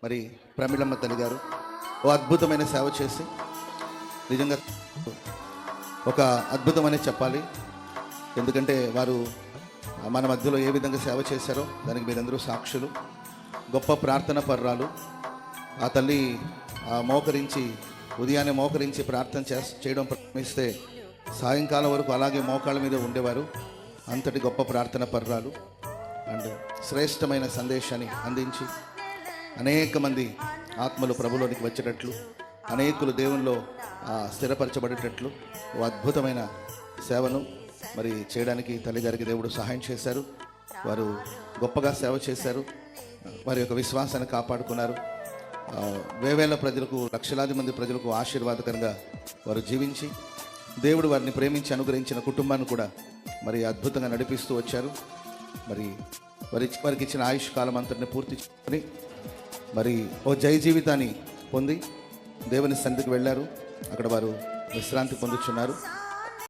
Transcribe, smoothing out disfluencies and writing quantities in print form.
మరి ప్రమిళమ్మ తల్లి గారు ఓ అద్భుతమైన సేవ చేసి నిజంగా ఒక అద్భుతమనే చెప్పాలి. ఎందుకంటే వారు మన మధ్యలో ఏ విధంగా సేవ చేశారో దానికి మీరందరూ సాక్షులు. గొప్ప ప్రార్థన పర్రాలు. ఆ తల్లి మోకరించి ఉదయాన్నే మోకరించి ప్రార్థన చేయడం ప్రారంభిస్తే సాయంకాలం వరకు అలాగే మోకాళ్ళ మీద ఉండేవారు. అంతటి గొప్ప ప్రార్థన పర్రాలు అండ్ శ్రేష్టమైన సందేశాన్ని అందించి అనేక మంది ఆత్మలు ప్రభులోనికి వచ్చేటట్లు, అనేకులు దేవునిలో స్థిరపరచబడేటట్లు ఓ అద్భుతమైన సేవను మరి చేయడానికి తల్లిగారికి దేవుడు సహాయం చేశారు. వారు గొప్పగా సేవ చేశారు. వారి యొక్క విశ్వాసాన్ని కాపాడుకున్నారు. వేవేల ప్రజలకు, లక్షలాది మంది ప్రజలకు ఆశీర్వాదకరంగా వారు జీవించి దేవుడు వారిని ప్రేమించి అనుగ్రహించిన కుటుంబాన్ని కూడా మరి అద్భుతంగా నడిపిస్తూ వచ్చారు. మరి వారికి ఇచ్చిన ఆయుష్ కాలం అంతటిని పూర్తి చేసుకొని మరి ఓ జయ జీవితాన్ని పొంది దేవుని సన్నిధికి వెళ్ళారు. అక్కడ వారు విశ్రాంతి పొందుచున్నారు.